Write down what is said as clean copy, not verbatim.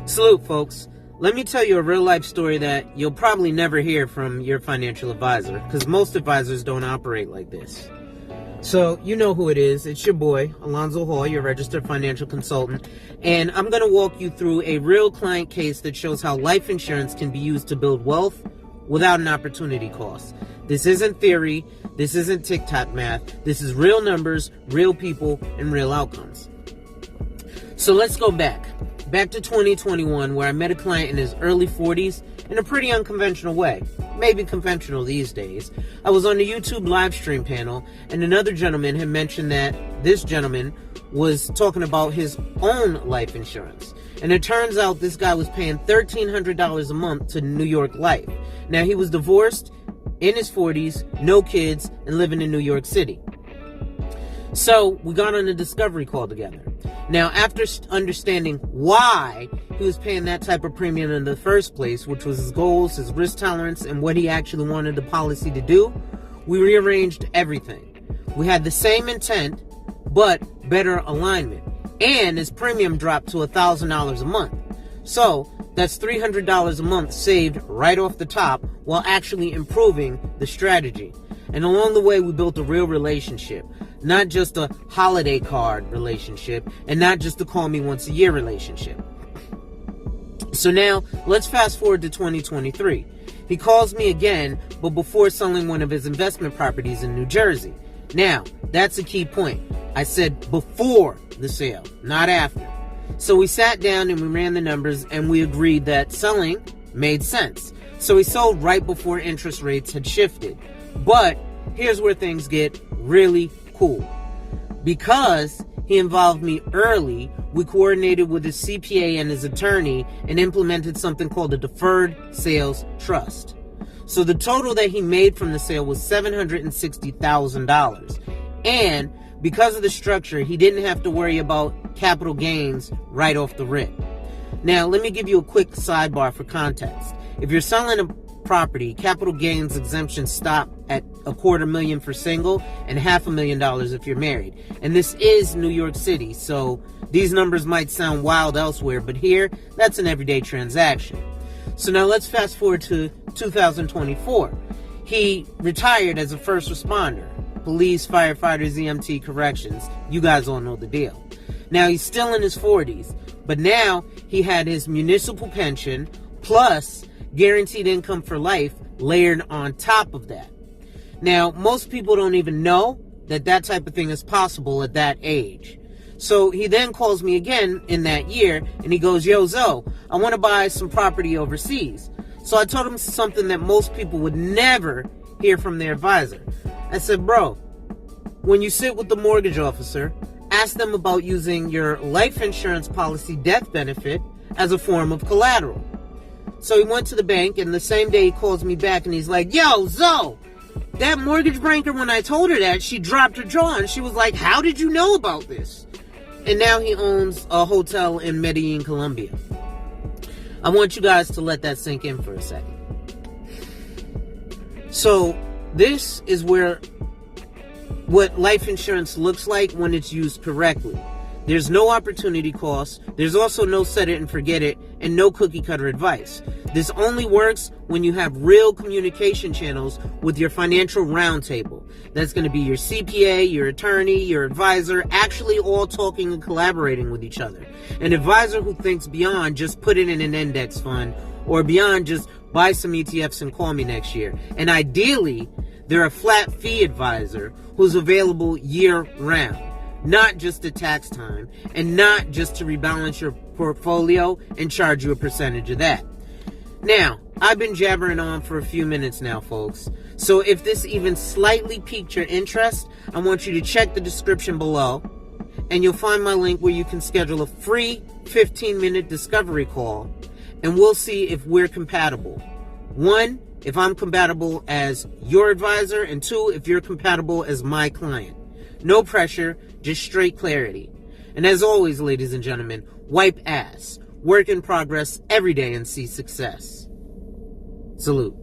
Salute, folks. Let me tell you a real-life story that you'll probably never hear from your financial advisor, because most advisors don't operate like this. So, you know who it is. It's your boy, Alonzo Hall, your registered financial consultant, and I'm going to walk you through a real client case that shows how life insurance can be used to build wealth without an opportunity cost. This isn't theory. This isn't tic-tac math. This is real numbers, real people, and real outcomes. So let's go back to 2021, where I met a client in his early 40s in a pretty unconventional way. Maybe conventional these days. I was on the YouTube live stream panel, and another gentleman had mentioned that this gentleman was talking about his own life insurance. And it turns out this guy was paying $1,300 a month to New York Life. Now, he was divorced, in his 40s, no kids, and living in New York City. So we got on a discovery call together. Now, after understanding why he was paying that type of premium in the first place, which was his goals, his risk tolerance, and what he actually wanted the policy to do, we rearranged everything. We had the same intent, but better alignment. And his premium dropped to $1,000 a month. So that's $300 a month saved right off the top, while actually improving the strategy. And along the way, we built a real relationship. Not just a holiday card relationship, and not just a call me once a year relationship. So now, let's fast forward to 2023. He calls me again, but before selling one of his investment properties in New Jersey. Now, that's a key point. I said before the sale, not after. So we sat down and we ran the numbers, and we agreed that selling made sense. So he sold right before interest rates had shifted. But here's where things get really cool. Because he involved me early, we coordinated with his CPA and his attorney and implemented something called a deferred sales trust. So the total that he made from the sale was $760,000. And because of the structure, he didn't have to worry about capital gains right off the rip. Now, let me give you a quick sidebar for context. If you're selling a property, capital gains exemptions stop at $250,000 for single and $500,000 if you're married. And this is New York City, so these numbers might sound wild elsewhere, but here, that's an everyday transaction. So now let's fast forward to 2024. He retired as a first responder. Police, firefighters, EMT, corrections. You guys all know the deal. Now, he's still in his 40s, but now he had his municipal pension plus guaranteed income for life layered on top of that. Now, most people don't even know that that type of thing is possible at that age. So he then calls me again in that year, and he goes, "Yo, Zoe, I want to buy some property overseas." So I told him something that most people would never hear from their advisor. I said, "Bro, when you sit with the mortgage officer, ask them about using your life insurance policy death benefit as a form of collateral." So he went to the bank, and the same day he calls me back, and he's like, "Yo, Zoe, that mortgage banker, when I told her that, she dropped her jaw, and she was like, 'How did you know about this?'" And now he owns a hotel in Medellin, Colombia. I want you guys to let that sink in for a second. So this is what life insurance looks like when it's used correctly. There's no opportunity cost. There's also no set it and forget it, and no cookie cutter advice. This only works when you have real communication channels with your financial roundtable. That's going to be your CPA, your attorney, your advisor, actually all talking and collaborating with each other. An advisor who thinks beyond just put it in an index fund, or beyond just buy some ETFs and call me next year. And ideally, they're a flat fee advisor who's available year round. Not just at tax time, and not just to rebalance your portfolio and charge you a percentage of that. Now, I've been jabbering on for a few minutes now, folks. So if this even slightly piqued your interest, I want you to check the description below, and you'll find my link where you can schedule a free 15-minute discovery call, and we'll see if we're compatible. 1, if I'm compatible as your advisor, and 2, if you're compatible as my client. No pressure, just straight clarity. And as always, ladies and gentlemen, wipe ass. Work in progress every day and see success. Salute.